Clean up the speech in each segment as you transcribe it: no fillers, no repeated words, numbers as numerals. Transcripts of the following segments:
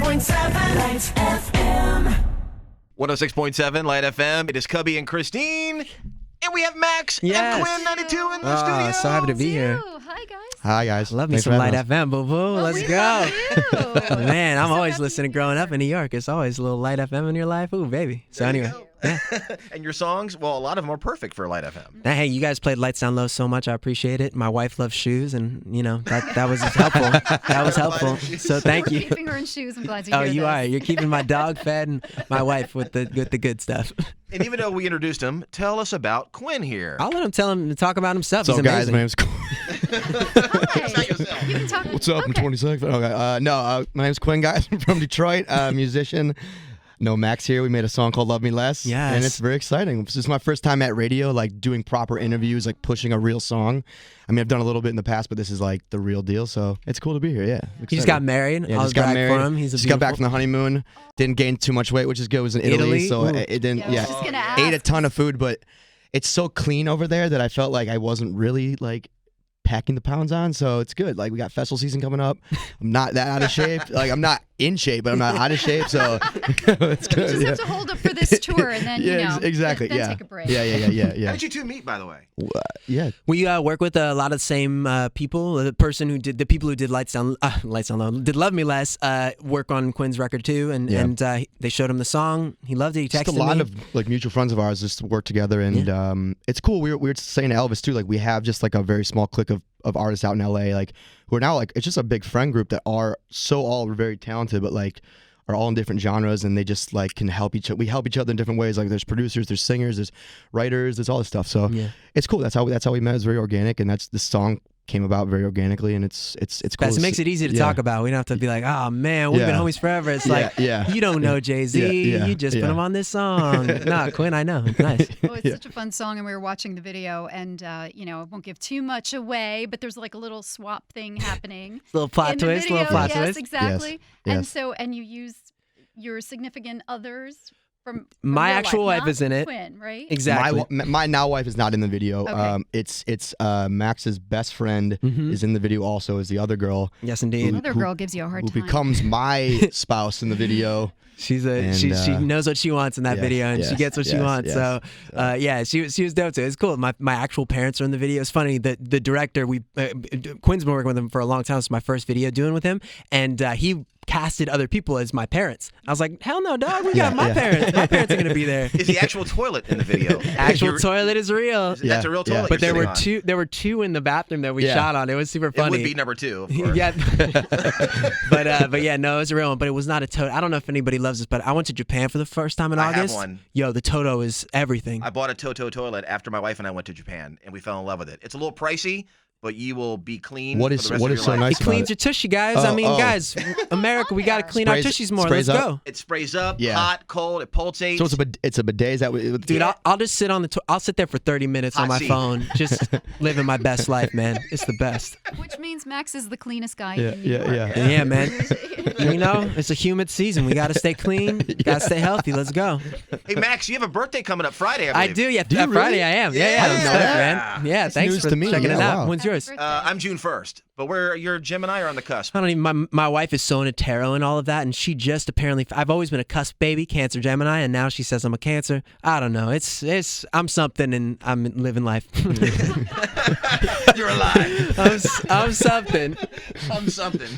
106.7 Lite FM. 106.7 Lite FM. It is Cubby and Christine. And we have Max and Quinn 92 in the studio. So happy to be here. Hi, guys. Hi, guys. Love me Thanks some for Lite having us. FM, boo-boo. Let's we go. love you. Man, I'm So always happy listening to be growing up here. in New York. It's always a little Lite FM in your life. Ooh, baby. So There you anyway. go. Yeah. And your songs, well, a lot of them are perfect for Lite FM. Now, hey, you guys played Lights Down Low so much. I appreciate it. My wife loves shoes, and, you know, that was helpful. That was helpful. So thank We're you. keeping her in shoes. I'm glad to Oh, hear you this. are. You're keeping my dog fed and my wife with the good stuff. And even though we introduced him, tell us about Quinn here. I'll let him tell him to talk about himself. What's He's up, guys? amazing. My name's Quinn. Hi. yourself. You can talk. What's up? I'm Okay. 26. Okay. My name's Quinn, guys. I'm from Detroit, musician. No, Max here. We made a song called Love Me Less. Yes. And it's very exciting. This is my first time at radio, like doing proper interviews, like pushing a real song. I mean, I've done a little bit in the past, but this is like the real deal. So it's cool to be here. Yeah. He just got married. Yeah, I'll just got brag married. for him. He's a just got back beautiful- from the honeymoon. Didn't gain too much weight, which is good. It was in Italy, so Ooh. it didn't. Yeah, I was Yeah, just gonna ate a ask. ton of food, but it's so clean over there that I felt like I wasn't really like packing the pounds on. So it's good. Like we got festival season coming up. I'm not that out of shape. Like I'm not in shape, but I'm not out of shape. So it's You good. just yeah. have to hold up for this tour, and then Yeah, you know, exactly. Then yeah. take a break. Yeah. How did you two meet, by the way? Yeah. We work with a lot of the same people. The people who did Lights Down Low, did Love Me Less, work on Quinn's record too, and Yeah. they showed him the song. He loved it. He texted Just a lot me. of like mutual friends of ours just work together, and it's cool. We were saying to Elvis too, like we have just like a very small clique of artists out in LA, like who are now like it's just a big friend group that are so all very talented, but like are all in different genres, and they just like can help each other. We help each other in different ways. Like there's producers, there's singers, there's writers, there's all this stuff. So Yeah. it's cool. That's how we met. It's very organic, and that's this song came about very organically, and it's cool. Best. It makes it easy to Yeah. talk about. We don't have to be like, oh man, we've been Yeah. homies forever. It's Yeah, like, yeah. you don't know Jay-Z. Yeah, You just put yeah. him on this song. Nah, Quinn, I know. It's nice. Oh, it's such a fun song, and we were watching the video, and you know, I won't give too much away, but there's like a little swap thing happening. Little plot in the twist, video. little plot yes, twist. exactly. Yes. And you use your significant others from My real actual life, wife is in it. Quinn, right? Exactly. My now wife is not in the video. Okay. It's Max's best friend Mhm. is in the video also as the other girl Yes, indeed. Another girl gives you a hard who time. becomes my spouse in the video. She's And, she knows what she wants in that yes, video, and she yes, gets what she yes, wants. yes. So, yeah, she was dope too. It's cool. My actual parents are in the video. It's funny that the director Quinn's been working with him for a long time. It's my first video doing with him, and he casted other people as my parents. I was like, hell no, dog. We got my parents. My parents are gonna be there. Is the actual toilet in the video? Actual toilet is real. That's Yeah, a real yeah. toilet. But there you're were sitting on. two. There were two in the bathroom that we Yeah. shot on. It was super It funny. would be number two, of course. Yeah, but yeah, no, it was a real one. But it was not a Toto. I don't know if anybody loves this, but I went to Japan for the first time in I have August. one. Yo, the Toto is everything. I bought a Toto toilet after my wife and I went to Japan, and we fell in love with it. It's a little pricey, but you will be clean What for is- the rest what of is your so life. nice It cleans about your tushy, guys. Oh, I mean, oh. guys, America, we gotta clean our Sprays- tushies more. sprays Let's up? go. It sprays up, Yeah. hot, cold, it pulsates. So it's a bidet. Is that what? Dude, I'll just sit on I'll sit there for 30 minutes on Hot my seat. phone, just living my best life, man. It's the best. Which means Max is the cleanest guy Yeah, in New yeah, York. yeah. And yeah, man. You know, it's a humid season. We gotta stay clean. Gotta stay healthy. Let's go. Hey, Max, you have a birthday coming up Friday, I I believe. do. Yeah, Do you Friday really? I am. Yeah, Yeah. yeah. I didn't know Stuff, that. man. Yeah, That's thanks news for to me. checking it Yeah, out. wow. When's yours? Happy birthday. I'm June 1st, but you're Gemini or on the cusp? I don't even. My wife is so into tarot and all of that, and she just apparently. I've always been a cusp baby, Cancer, Gemini, and now she says I'm a Cancer. I don't know. It's. I'm something, and I'm living life. You're alive. I'm something. I'm something.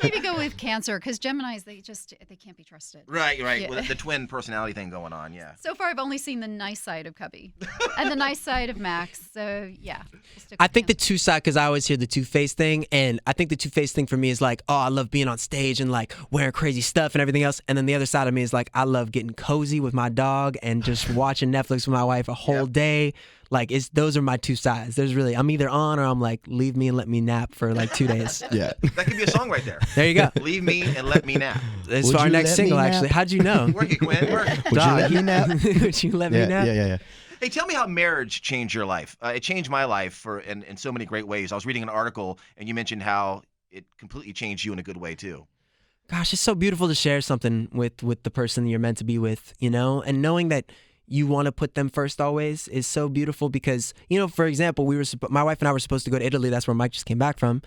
Maybe go with Cancer, because Geminis, they can't be trusted. Right. Yeah. With the twin personality thing going on, yeah. So far, I've only seen the nice side of Cubby and the nice side of Max. So yeah, we'll stick I with think the Cancer. two-side, because I always hear the two-faced thing, and I think the two-faced thing for me is like, oh, I love being on stage and like wearing crazy stuff and everything else, and then the other side of me is like, I love getting cozy with my dog and just watching Netflix with my wife a whole day. Like, those are my two sides. There's really, I'm either on or I'm like, leave me and let me nap for like 2 days. Yeah. That could be a song right there. There you go. Leave me and let me nap. It's Would for our you next let single, me nap? actually. How'd you know? Work it, Quinn. Work. Would you let me nap? Would you let me Yeah, nap? yeah. Hey, tell me how marriage changed your life. It changed my life in so many great ways. I was reading an article, and you mentioned how it completely changed you in a good way, too. Gosh, it's so beautiful to share something with the person you're meant to be with, you know, and knowing that you want to put them first always is so beautiful because, for example, my wife and I were supposed to go to Italy. That's where Mike just came back from.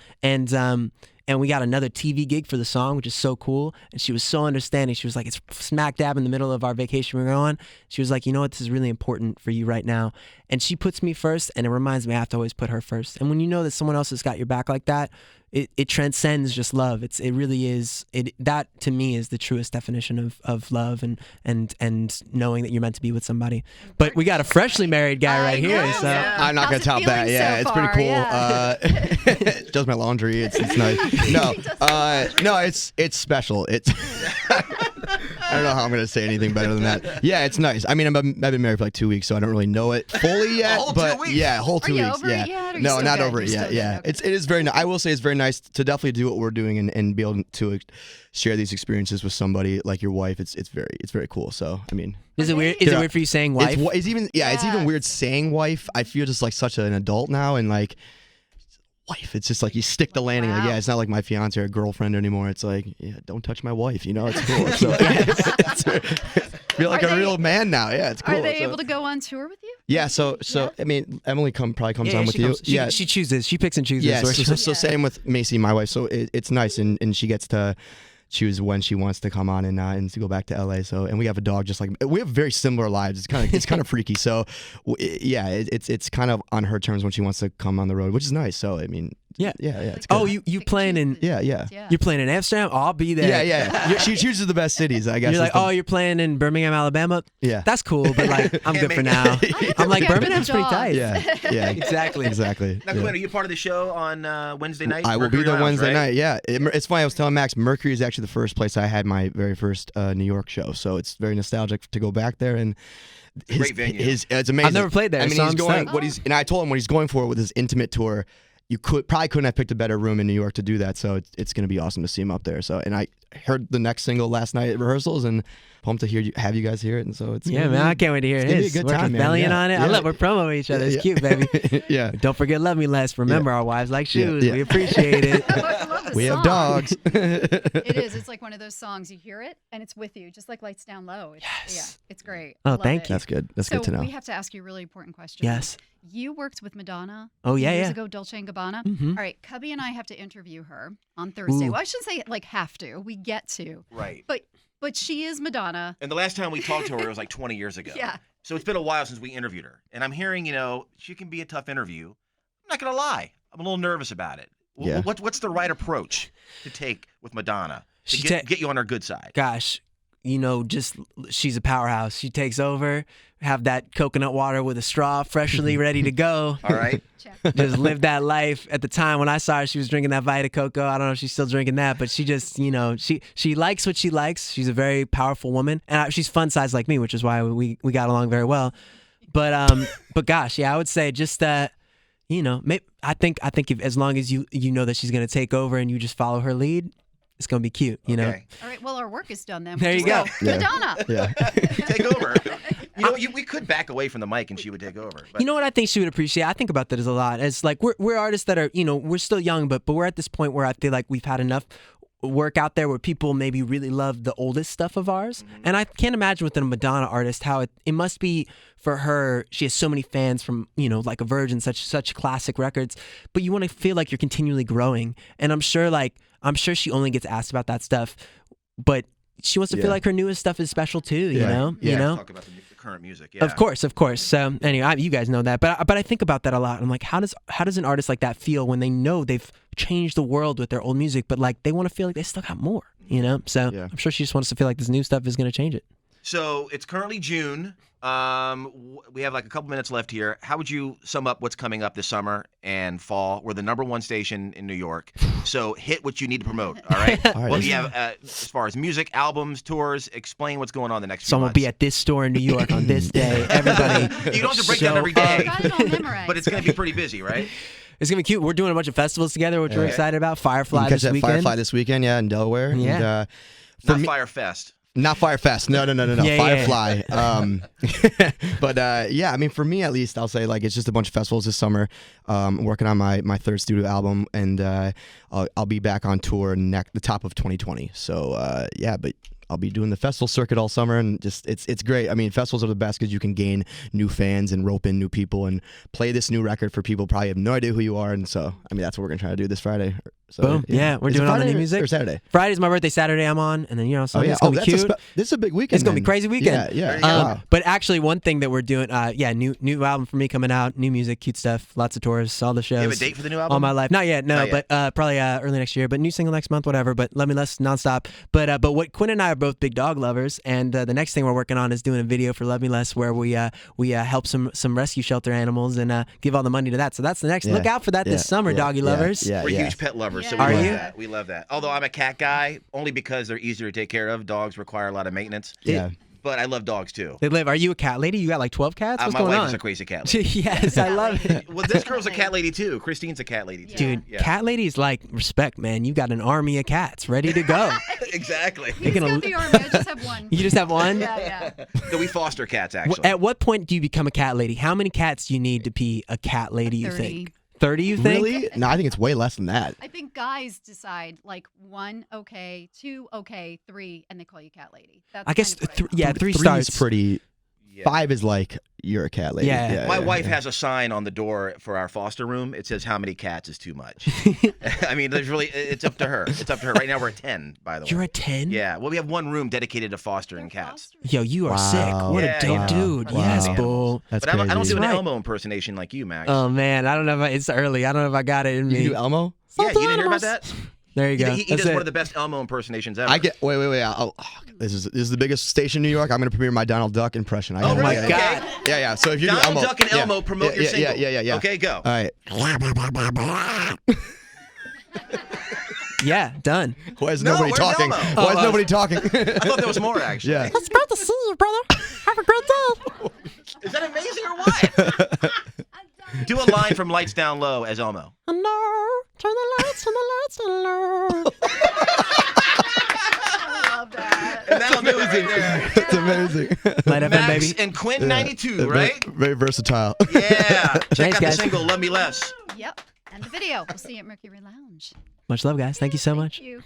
And we got another TV gig for the song, which is so cool. And she was so understanding. She was like, it's smack dab in the middle of our vacation we're going. She was like, you know what, this is really important for you right now. And she puts me first, and it reminds me I have to always put her first. And when you know that someone else has got your back like that, it transcends just love. It really is. That to me is the truest definition of love and knowing that you're meant to be with somebody. But we got a freshly married guy right here. So I'm not gonna top that. Yeah, it's pretty cool. Does my laundry. It's nice. No, it's special. It's I don't know how I'm gonna say anything better than that. Yeah, it's nice. I mean, I've been married for like 2 weeks, so I don't really know it fully yet. Whole 2 weeks? Yeah, whole 2 Are you weeks. over it yet, or you No, still not good? over it You're yet. still Yeah, good? it is very nice. I will say it's very nice to definitely do what we're doing and be able to share these experiences with somebody like your wife. It's very cool. So I mean. is it weird? Is it weird for you saying wife? It's even weird saying wife. I feel just like such an adult now, and like wife. It's just like you stick the landing. Like, Wow. it's not like my fiance or girlfriend anymore. It's like, don't touch my wife. It's cool. So I feel like Are a they- real man now. Yeah, it's cool. Are they So- able to go on tour with you? Yeah. So I mean, Emily probably comes on with she you. comes- Yeah. she chooses. She picks and chooses. Yeah, where so, she- so, so same with Macy, my wife. So it's nice, and she gets to choose when she wants to come on and to go back to LA. So, and we have a dog just like we have very similar lives. It's kind of freaky. So it's kind of on her terms when she wants to come on the road, which is nice. So I mean, Yeah. it's good. Oh, you playing in? Yeah. You're playing in Amsterdam? Oh, I'll be there. Yeah. She chooses the best cities, I guess. You're like, is the- you're playing in Birmingham, Alabama? Yeah. That's cool, but like, I'm good for make- now. I'm like, Yeah, but Birmingham's the pretty dog. tight. Yeah. Exactly. Exactly. Now, yeah. Quinn, are you part of the show on Wednesday night? I will be Mercury there Lounge, Wednesday right? night. Yeah, it's funny. I was telling Max, Mercury is actually the first place I had my very first New York show, so it's very nostalgic to go back there. And Great venue. It's amazing. I've never played there, I mean, so he's I'm going. stoked. And I told him what he's going for with his intimate tour. You probably couldn't have picked a better room in New York to do that. So it's going to be awesome to see him up there. So, and I heard the next single last night at rehearsals, and pumped to have you guys hear it. And so it's Yeah, man, I can't wait to hear it's gonna be his. a good We're time, man. rebellion Yeah. on it. I Yeah. love we're promoting each other. It's Yeah. cute, baby. Yeah. Don't forget Love Me Less. Remember our wives like shoes. Yeah. We appreciate it. I love this We have song. dogs. It is. It's like one of those songs you hear it and it's with you, just like Lights Down Low. Yes. Yeah, it's great. Oh, Love thank it. you. That's good. That's So good to know. we have to ask you a really important question. Yes. You worked with Madonna. Oh, yeah, years yeah. ago, Dolce and Gabbana. Mhm. All right, Cubby and I have to interview her on Thursday. Ooh. Well, I shouldn't say like have to. We get to. Right. But she is Madonna. And the last time we talked to her, it was like 20 years ago. Yeah. So it's been a while since we interviewed her. And I'm hearing, she can be a tough interview. I'm not going to lie. I'm a little nervous about it. Yeah. What's the right approach to take with Madonna to She get you on her good side? Gosh, just she's a powerhouse. She takes over, have that coconut water with a straw freshly ready to go. All right. Check. Just live that life. At the time when I saw her, she was drinking that Vita Coco. I don't know if she's still drinking that, but she just, she likes what she likes. She's a very powerful woman, and she's fun size like me, which is why we got along very well. But gosh, yeah, I would say just that. I think if, as long as you know that she's gonna take over and you just follow her lead, it's gonna be cute. Okay. All right. Well, our work is done then. There We'll you just go. Yeah. Madonna. Yeah. Take over. We could back away from the mic and she would take over. But You know what I think she would appreciate? I think about that as a lot. It's like we're artists that are, we're still young, but we're at this point where I feel like we've had enough work out there where people maybe really love the oldest stuff of ours. And I can't imagine with a Madonna artist how it must be for her. She has so many fans from, like a Virgin, such classic records, but you want to feel like you're continually growing. And I'm sure she only gets asked about that stuff, but she wants to feel Yeah. like her newest stuff is special too, you Yeah. know? Yeah. You know? talk about the current music. Yeah. Of course. So anyway, you guys know that, but I think about that a lot. I'm like, how does an artist like that feel when they know they've changed the world with their old music, but like they want to feel like they still got more, So Yeah. I'm sure she just wants to feel like this new stuff is going to change it. So it's currently June. We have like a couple minutes left here. How would you sum up what's coming up this summer and fall? We're the #1 station in New York. So hit what you need to promote. All right. All right. What do you have as far as music, albums, tours? Explain what's going on the next So I'm few gonna be months. at this store in New York on this day. Everybody, You don't have to break down show every up. day. Got it all memorized. But it's going to be pretty busy, right? It's gonna be cute. We're doing a bunch of festivals together, which we're Okay. excited about. You Firefly can catch this that weekend. Firefly this weekend, in Delaware. Yeah. And, for Not me, Fire Fest. not Firefest. No. Yeah, Firefly. But yeah, I mean, for me at least, I'll say like it's just a bunch of festivals this summer. I'm working on my third studio album, and I'll be back on tour the top of 2020. So yeah, but I'll be doing the festival circuit all summer, and just it's great. I mean, festivals are the best because you can gain new fans and rope in new people and play this new record for people who probably have no idea who you are. And so, I mean, that's what we're gonna try to do this Friday. So, Boom. Yeah, we're Is it doing all the Friday new music. or Saturday. Friday's my birthday. Saturday I'm on, and then Sunday it's gonna be cute. This is a big weekend. It's gonna be then. crazy weekend. Yeah. Wow. But actually, one thing that we're doing, new album for me coming out, new music, cute stuff, lots of tours, all the shows. You have a date for the new album? All my life, not yet, no, Not yet. but probably early next year. But new single next month, whatever. But Love Me Less nonstop. But what Quinn and I are both big dog lovers, and the next thing we're working on is doing a video for Love Me Less where we help some rescue shelter animals and give all the money to that. So that's the next. Look out for that this summer, doggy lovers. We're huge pet lovers, so we Yeah. Are love you? that. We love that. Although I'm a cat guy, only because they're easier to take care of. Dogs require a lot of maintenance. Yeah. But I love dogs too. They live. Are you a cat lady? You got like 12 cats? What's My going wife on? is a crazy cat lady. Yes, I love it. Well, this girl's a cat lady too. Christine's a cat lady too. Dude, Yeah. cat ladies like respect, man. You got an army of cats ready to go. Exactly. He's got the army. I just have one. You just have one? Yeah. No, we foster cats actually. At what point do you become a cat lady? How many cats do you need to be a cat lady, you 30. think? 30, you think? Really? No, I think it's way less than that. I think guys decide like 1, okay, 2, okay, 3, and they call you cat lady. That's I guess, kind of what I yeah, know. 3 Three stars. is pretty. Yeah. 5 is like you're a cat lady. Yeah. My wife has a sign on the door for our foster room. It says, "How many cats is too much?" I mean, it's up to her. It's up to her. Right now, we're at 10, by the way. You're a 10? Yeah. Well, we have one room dedicated to fostering They're cats. fostering. Yo, you are Wow. sick. What Yeah, a dope yeah. dude. Wow. Yes, Wow. bull. That's But I don't do crazy. an Right. Elmo impersonation like you, Max. Oh, man. I don't know it's early. I don't know if I got it in You me. do Elmo? Yeah, you didn't hear about that? There you go. He That's does it. one of the best Elmo impersonations ever. I get. Wait. This is the biggest station in New York. I'm gonna premiere my Donald Duck impression. Oh, really? my God. Yeah. So if you Donald do Elmo, Duck and Elmo promote your single. Yeah. Okay, go. All right. Yeah, done. Why is No, nobody where's talking? Elmo? Why is nobody talking? I thought there was more, actually. Yeah. It's great to see you, brother. Have a great day. Is that amazing or what? Do a line from Lights Down Low as Elmo. No, turn the lights down low. I love that. And that'll do it right there. It's amazing. Light FM, Max baby. and Quinn 92, Very- right? Very versatile. Yeah. Check Thanks, out the guys. single, Love Me Less. Yep. And the video. We'll see you at Mercury Lounge. Much love, guys. Thank you so much. Thank you.